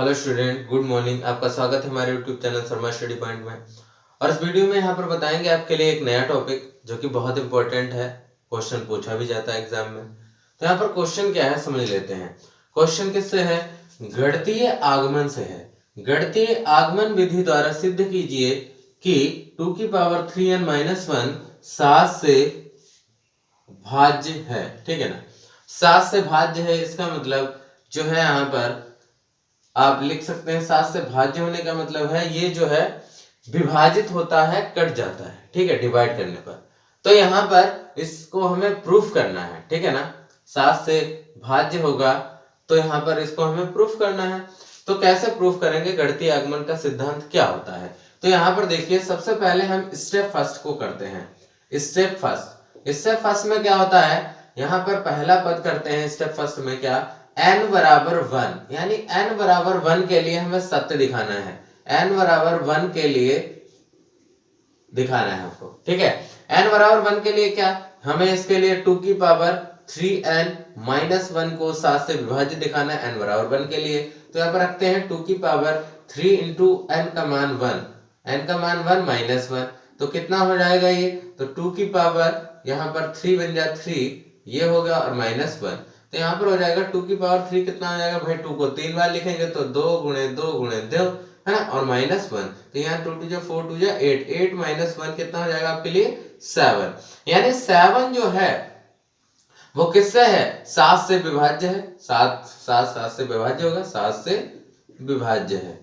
Hello student, good morning. आपका स्वागत है हमारे YouTube channel Sharma study point में। और इस वीडियो में यहाँ पर बताएंगे आपके लिए एक नया टॉपिक जो कि बहुत इंपॉर्टेंट है। क्वेश्चन पूछा भी जाता है एग्जाम में। तो यहाँ पर क्वेश्चन क्या है समझ लेते हैं। क्वेश्चन किससे है? गणितीय आगमन से है। गणितीय आगमन विधि द्वारा सिद्ध कीजिए कि 2⁻3n-1 7 से भाज्य है। ठीक है ना, 7 से भाज्य है। इसका मतलब जो है यहाँ पर आप लिख सकते हैं 7 से भाज्य होने का मतलब है ये जो है विभाजित होता है, कट जाता है। ठीक है, डिवाइड करने पर। तो यहाँ पर इसको हमें प्रूफ करना है। ठीक है ना, 7 से भाज्य होगा तो यहाँ पर इसको हमें प्रूफ करना है। तो कैसे प्रूफ करेंगे? गणितीय आगमन का सिद्धांत क्या होता है? तो यहाँ पर देखिए, सबसे पहले हम स्टेप फर्स्ट को करते हैं। स्टेप फर्स्ट में क्या होता है? यहाँ पर पहला पद करते हैं स्टेप फर्स्ट में क्या? n बराबर 1, यानी n बराबर 1 के लिए हमें सत्य दिखाना है। n बराबर 1 के लिए दिखाना है हमको। ठीक है, n बराबर 1 के लिए क्या? हमें इसके लिए 2⁻3n-1 को 7 से विभाजित दिखाना है n बराबर 1 के लिए। तो यहाँ पर रखते हैं 2⁻3 इंटू n का मान 1, n का मान 1 माइनस 1। तो कितना हो जाएगा ये? तो 2 यहाँ पर 3 बन जाए 3, ये हो गया, और माइनस 1। तो यहाँ पर हो जाएगा 2⁻3 कितना हो जाएगा भाई? 2 को 3 बार लिखेंगे तो 2 गुणे 2 गुणे 2 है ना, और माइनस 1। तो यहाँ 2 2 4 2 8, 8 माइनस 1 कितना हो जाएगा आपके लिए? 7। यानी 7 जो है वो किससे है? 7 से विभाज्य है। 7 से विभाज्य होगा, 7 से विभाज्य है।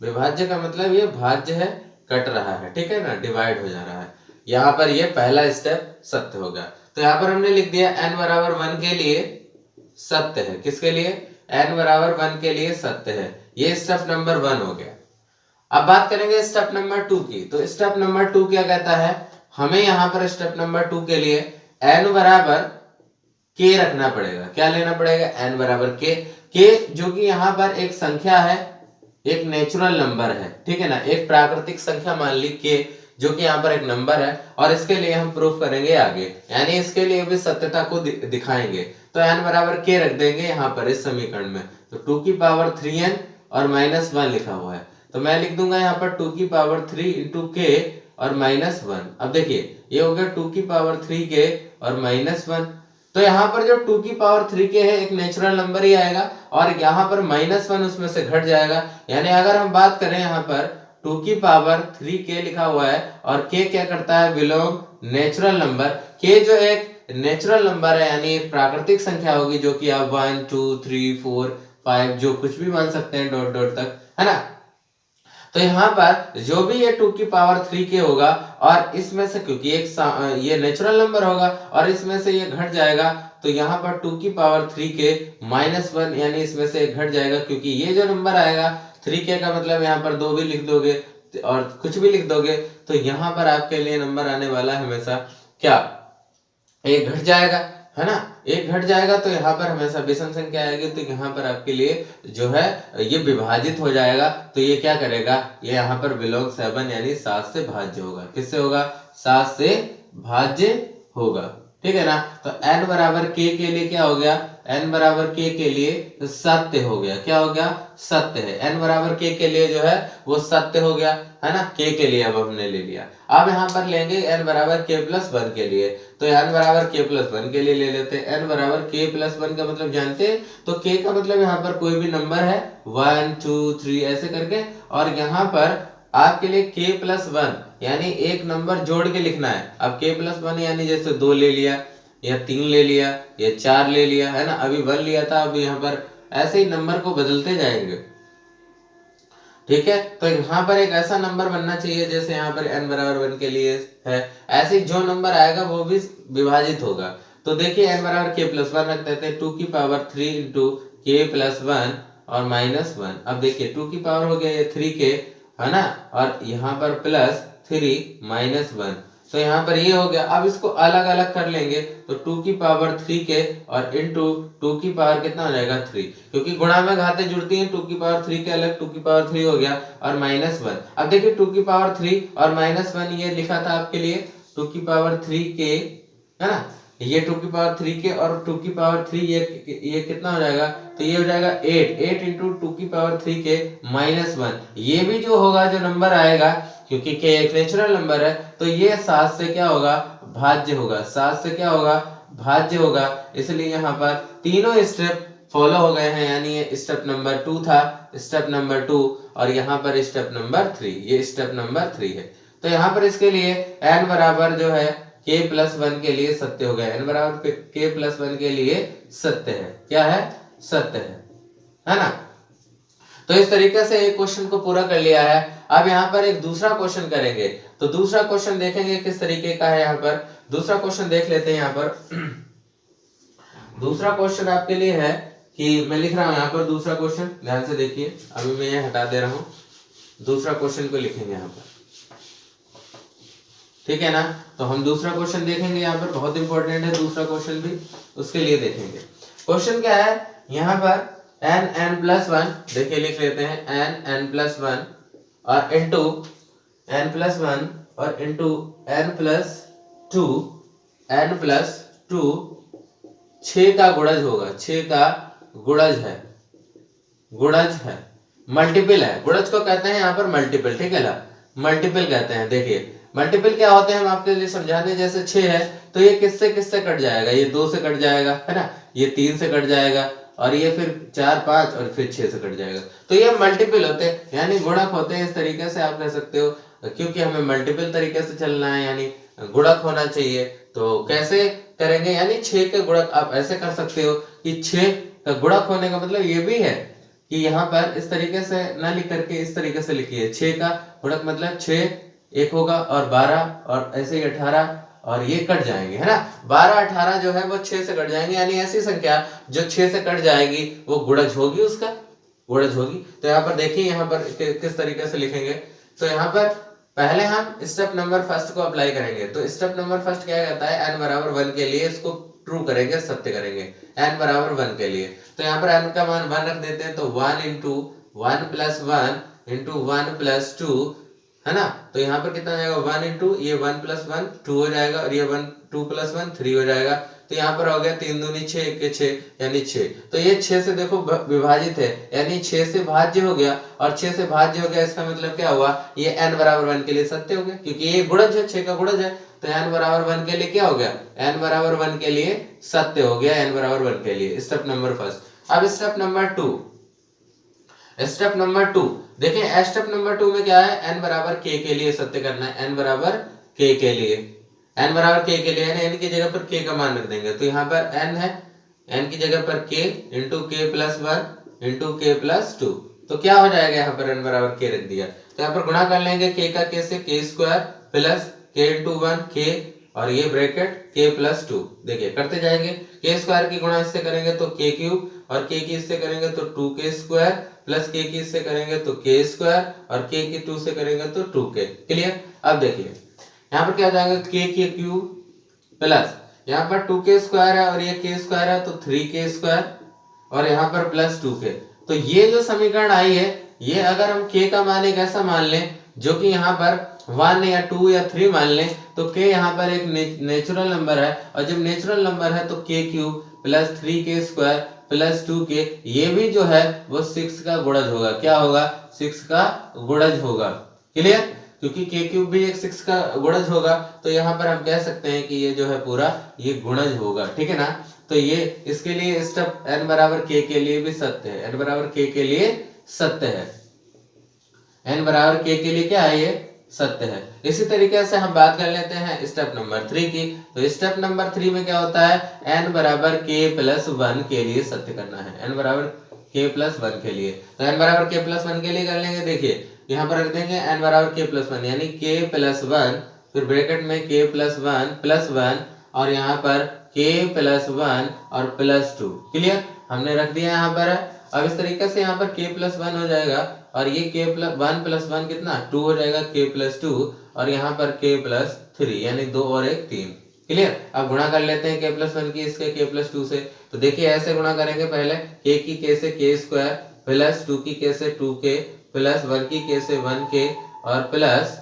विभाज्य का मतलब ये भाज्य है, कट रहा है। ठीक है ना, डिवाइड हो जा रहा है। यहाँ पर ये पहला स्टेप सत्य होगा। तो यहाँ पर हमने लिख दिया n बराबर 1 के लिए सत्य है। किसके लिए? n बराबर 1 के लिए सत्य है। ये स्टेप नंबर 1 हो गया। अब बात करेंगे स्टेप नंबर 2 की। तो स्टेप नंबर 2 क्या कहता है? हमें यहाँ पर स्टेप नंबर 2 के लिए n बराबर k रखना पड़ेगा। क्या लेना पड़ेगा? n बराबर k जो कि यहाँ पर एक संख्या है, एक नेचुरल नंबर है। ठीक है ना, एक प्राकृतिक संख्या मान ली k, जो कि यहाँ पर एक नंबर है। और इसके लिए हम प्रूफ करेंगे आगे, यानी इसके लिए भी सत्यता को दिखाएंगे। तो n बराबर k रख देंगे यहाँ पर इस समीकरण में। तो 2⁻3n और माइनस 1 लिखा हुआ है, तो मैं लिख दूंगा यहाँ पर 2⁻3 इंटू k और माइनस 1। अब देखिए ये हो गया 2⁻3k और माइनस 1। तो यहाँ पर जो 2⁻3k है एक नेचुरल नंबर ही आएगा, और यहाँ पर माइनस 1 उसमें से घट जाएगा। यानी अगर हम बात करें यहाँ पर 2⁻3k लिखा हुआ है, और k क्या करता है? Belong natural number. k जो एक नेचुरल नंबर है, यानी एक प्राकृतिक संख्या होगी, जो कि आप 1 2 3 4 5 जो कुछ भी मान सकते हैं, डॉट डॉट तक, है ना। तो यहाँ पर जो भी ये 2⁻3k होगा, और इसमें से क्योंकि एक ये नेचुरल नंबर होगा और इसमें से ये घट जाएगा, तो यहाँ पर 2⁻3k माइनस 1, यानी इसमें से घट जाएगा, क्योंकि ये जो नंबर आएगा 3k का मतलब यहाँ पर 2 भी लिख दोगे और कुछ भी लिख दोगे, तो यहाँ पर आपके लिए नंबर आने वाला है हमेशा क्या? एक घट जाएगा, है ना। एक घट जाएगा तो यहाँ पर हमेशा विषम संख्या आएगी, तो यहाँ पर आपके लिए जो है ये विभाजित हो जाएगा। तो ये क्या करेगा? ये यहाँ पर बिलोंग 7, यानी 7 से भाज्य होगा। किससे होगा? 7 से भाज्य होगा। ठीक है ना। तो n बराबर k के लिए क्या हो गया? n बराबर k के लिए सत्य हो गया। क्या हो गया? सत्य है। n बराबर k के लिए जो है वो सत्य हो गया, है ना। k के लिए अब हमने ले लिया। अब यहाँ पर लेंगे n बराबर k प्लस 1 के लिए। तो n बराबर k प्लस 1 के लिए ले लेते हैं। n बराबर k प्लस 1 का मतलब जानते हैं? तो k का मतलब यहाँ पर कोई भी नंबर है, 1 2 3 ऐसे करके, और यहाँ पर आपके लिए k प्लस 1 यानी एक नंबर जोड़ के लिखना है। अब k प्लस 1 यानी जैसे 2 ले लिया, या 3 ले लिया, या 4 ले लिया, है ना। अभी 1 लिया था, अब यहाँ पर ऐसे ही नंबर को बदलते जाएंगे। ठीक है, तो यहाँ पर एक ऐसा नंबर बनना चाहिए जैसे यहाँ पर n बराबर 1 के लिए है, ऐसे ही जो नंबर आएगा वो भी विभाजित होगा। तो देखिए n बराबर k प्लस 1 रख देते हैं, 2⁻3 इंटू k प्लस 1 और माइनस 1। अब देखिए 2 की पावर हो गया ये 3k, है ना, और यहाँ पर प्लस 3 माइनस 1। तो यहाँ पर ये हो गया। अब इसको अलग अलग कर लेंगे, तो 2⁻3k और इंटू 2 की पावर कितना हो जाएगा? 3, क्योंकि गुणा में घातें जुड़ती हैं। 2⁻3 के अलग 2⁻3 हो गया, और माइनस 1। अब देखिए 2⁻3 और माइनस 1 ये लिखा था आपके लिए 2⁻3k, है ना। ये 2 की पावर 3 के और 2 की पावर 3 ये कितना हो जाएगा, तो ये हो जाएगा 8 इंटू 2 की पावर 3 के -1। ये भी जो होगा, जो नंबर आएगा, क्योंकि के एक नेचुरल नंबर है, तो ये 7 से क्या होगा, भाज्य होगा। 7 से क्या होगा, भाज्य होगा। इसलिए यहाँ पर तीनों स्टेप फॉलो हो गए हैं, यानी ये स्टेप नंबर 2 था, स्टेप नंबर 2, और यहाँ पर स्टेप नंबर 3, ये स्टेप नंबर 3 है। तो यहाँ पर इसके लिए n बराबर जो है k+1 के लिए सत्य हो गया। n बराबर k+1 के लिए सत्य है। क्या है, सत्य है ना। तो इस तरीके से एक क्वेश्चन को पूरा कर लिया है। अब यहाँ पर एक दूसरा क्वेश्चन करेंगे। तो दूसरा क्वेश्चन देखेंगे किस तरीके का है। यहाँ पर दूसरा क्वेश्चन देख लेते हैं। यहाँ पर दूसरा क्वेश्चन आपके लिए है कि मैं लिख रहा हूं यहाँ पर दूसरा क्वेश्चन, ध्यान से देखिए। अभी मैं ये हटा दे रहा हूं, दूसरा क्वेश्चन को लिखेंगे यहाँ पर, ठीक है ना। तो हम दूसरा क्वेश्चन देखेंगे। यहाँ पर बहुत इंपॉर्टेंट है दूसरा क्वेश्चन भी, उसके लिए देखेंगे। क्वेश्चन क्या है यहाँ पर, n+1, देखिए लिख लेते हैं n+1 और इंटू n+1 और इंटू n+2 6 का गुणज होगा। 6 का गुणज है, मल्टीपल है। गुणज को कहते हैं यहाँ पर मल्टीपल, ठीक है ना, मल्टीपल कहते हैं। देखिए मल्टीपल क्या होते हैं हम आपके लिए समझाते हैं। जैसे 6 है तो ये किससे किससे कट जाएगा, ये 2 से कट जाएगा, है ना, ये 3 से कट जाएगा, और ये फिर 4, 5 और फिर 6 से कट जाएगा। तो ये मल्टीपल होते हैं, यानी गुणक होते हैं। इस तरीके से आप कह सकते हो, क्योंकि हमें मल्टीपल तरीके से चलना है, यानी गुणक होना चाहिए। तो कैसे करेंगे, यानी 6 के गुणक आप ऐसे कर सकते हो कि 6 का गुणक होने का मतलब ये भी है कि यहाँ पर इस तरीके से ना लिख करके इस तरीके से लिखिए। 6 का गुणक मतलब 6 एक होगा और 12 और ऐसे ही 18 और ये कट जाएंगे, है ना। 12, 18 जो है वो 6 से कट जाएंगे, यानी ऐसी संख्या जो 6 से कट जाएगी वो गुणज होगी, उसका गुणज होगी। तो यहाँ पर देखिए, यहाँ पर किस तरीके से लिखेंगे। तो यहाँ पर पहले हम स्टेप नंबर फर्स्ट को अप्लाई करेंगे। तो स्टेप नंबर फर्स्ट क्या कहता है, n बराबर 1 के लिए इसको ट्रू करेंगे, सत्य करेंगे, n बराबर 1 के लिए। तो यहाँ पर n का मान 1 रख देते हैं। तो 1 इंटू 1 + 1 इंटू 1 + 2, है ना। तो यहाँ पर कितना हो जाएगा, 1 इंटू ये 1 + 1 2 हो जाएगा, और ये 2 + 1 3 हो जाएगा। तो यहाँ पर हो गया 3 दूनी 6, 1 के 6 यानी 6। तो ये 6 से देखो विभाजित है, यानी 6 से भाज्य हो गया, और 6 से भाज्य हो गया, इसका मतलब क्या हुआ, ये n बराबर 1 के लिए सत्य हो गया, क्योंकि ये गुणज है, 6 का गुणज है। तो n बराबर 1 के लिए क्या हो गया, n बराबर 1 के लिए सत्य हो गया, n बराबर 1 के लिए। Step number first. अब स्टेप नंबर 2, स्टेप नंबर 2 देखिए। स्टेप नंबर 2 में क्या है, n बराबर k के लिए सत्य करना है, n बराबर k के लिए, n बराबर k के लिए, n की जगह पर k का मान रख देंगे। तो यहाँ पर n है, n की जगह पर k into k+1 into k+2। तो क्या हो जाएगा, यहाँ पर n बराबर k रख दिया। तो यहाँ पर गुणा कर लेंगे k का k से, k² plus k into 1 k और ये ब्रैकेट k+2। देखिए करते जाएंगे, k² की गुणा इससे करेंगे तो k³ और k की इससे करेंगे तो 2k² प्लस k की इससे करेंगे तो k² और k की 2 से करेंगे तो 2k। क्लियर। अब देखिए यहाँ पर क्या हो जाएगा, k³ प्लस यहाँ पर 2k² है और ये k² है तो 3k² और यहाँ पर प्लस 2k। तो ये जो समीकरण आई है, ये अगर हम k का मान एक ऐसा मान लें जो कि यहाँ पर 1 या 2 या 3 मान लें, तो k यहाँ पर एक नेचुरल नंबर है, और जब नेचुरल नंबर है तो k³ plus 3k² plus 2k, ये भी जो है वो 6 का गुणज होगा। क्या होगा, 6 का गुणज होगा। क्लियर। क्योंकि k³ भी एक 6 का गुणज होगा, तो यहाँ पर हम कह सकते हैं कि ये जो है पूरा ये गुणज होगा, ठीक है ना। तो ये इसके लिए स्टेप n बराबर k के लिए भी सत्य है, n बराबर k के लिए सत्य है, n बराबर k के लिए क्या है, ये सत्य है। इसी तरीके से हम बात कर लेते हैं स्टेप नंबर 3 की। तो स्टेप नंबर 3 में क्या होता है, n बराबर k+1 के लिए सत्य करना है, n बराबर k+1 के लिए। तो n बराबर k+1 के लिए कर लेंगे। देखिए यहाँ पर रख देंगे n बराबर k+1 यानी k+1, फिर ब्रैकेट में k+1 +1 और यहाँ पर k+1 और +2। क्लियर, हमने रख दिया यहाँ पर। अब इस तरीके से यहाँ पर k+1 हो जाएगा और ये k+1 + 1 कितना 2 हो जाएगा, k+2 और यहाँ पर k+3 यानी 2 और 1 3। क्लियर। अब गुणा कर लेते हैं k+1 की इसके k+2 से। तो देखिए ऐसे गुणा करेंगे, पहले k की k से k² प्लस 2 की k से 2k प्लस 1 की k से 1k और प्लस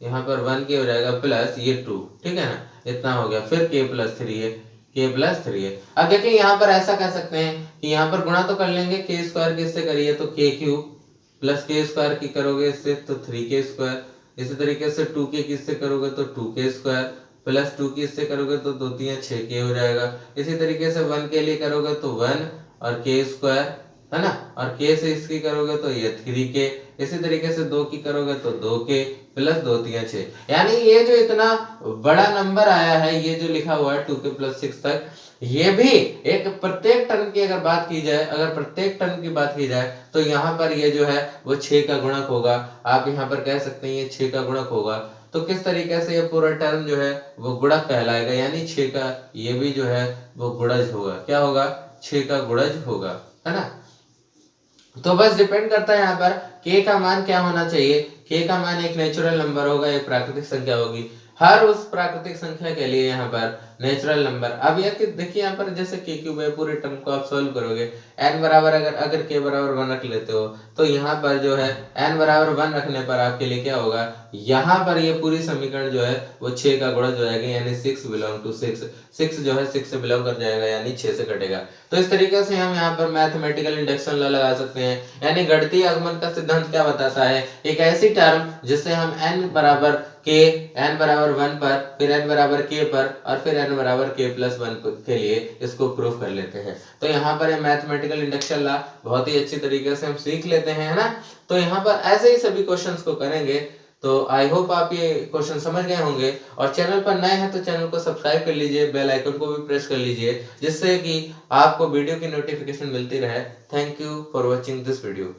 यहाँ पर 1k हो जाएगा प्लस ये 2, ठीक है ना। इतना हो गया, फिर k प्लस 3 है, k प्लस 3 है। अब देखिए यहाँ पर ऐसा कह सकते हैं कि यहाँ पर गुणा तो कर लेंगे, k स्क्वायर किससे करिए तो k cube plus k square की करोगे इससे तो 3k स्क्वायर, इसी तरीके से 2k किससे करोगे तो 2k स्क्वायर प्लस 2 की इससे करोगे तो 2 3 6k हो जाएगा। इसी तरीके से 1 के लिए करोगे तो 1 और k स्क्वायर है ना, और k से इसकी करोगे तो ये 3k, इसी तरीके से 2 की करोगे तो 2k प्लस 2 3 6। यानी ये जो इतना बड़ा नंबर आया है, ये जो लिखा हुआ है 2k प्लस 6 तक, ये भी एक प्रत्येक टर्म की अगर बात की जाए, अगर प्रत्येक टर्म की बात की जाए तो यहाँ पर ये जो है वो 6 का गुणक होगा। आप यहाँ पर कह सकते हैं ये 6 का गुणक होगा। तो किस तरीके से ये पूरा टर्म जो है वो गुणक कहलाएगा, यानी 6 का ये भी जो है वो गुणज होगा। क्या होगा? 6 का गुणज होगा, है ना। तो बस डिपेंड करता है यहाँ पर k का मान क्या होना चाहिए। k का मान एक नेचुरल नंबर होगा, एक प्राकृतिक संख्या होगी। हर उस प्राकृतिक संख्या के लिए यहाँ पर नेचुरल नंबर, अब यह देखिए यहाँ पर जैसे k क्यूब है, पूरे टर्म को आप सॉल्व करोगे n बराबर अगर k बराबर 1 रख लेते हो तो यहाँ पर जो है n बराबर 1 रखने पर आपके लिए क्या होगा, यहाँ पर ये पूरी समीकरण जो है वो 6 का गुणज हो जाएगा, यानी 6 बिलोंग टू 6, 6 जो है 6 से बिलोंग कर जाएगा, यानी 6 से कटेगा। तो इस तरीके से हम यहाँ पर मैथमेटिकल इंडक्शन लॉ लगा सकते हैं। यानी गणितीय आगमन का सिद्धांत क्या बताता है, एक ऐसी टर्म जिससे हम n बराबर k, n बराबर 1 पर, फिर n बराबर k पर और फिर n बराबर k प्लस 1 के लिए इसको प्रूफ कर लेते हैं। तो यहाँ पर मैथमेटिकल इंडक्शन लॉ बहुत ही अच्छी तरीके से हम सीख लेते हैं, है ना। तो यहाँ पर ऐसे ही सभी क्वेश्चंस को करेंगे। तो आई होप आप ये क्वेश्चन समझ गए होंगे, और चैनल पर नए हैं तो चैनल को सब्सक्राइब कर लीजिए, बेल आइकन को भी प्रेस कर लीजिए, जिससे कि आपको वीडियो की नोटिफिकेशन मिलती रहे। Thank you for watching this video.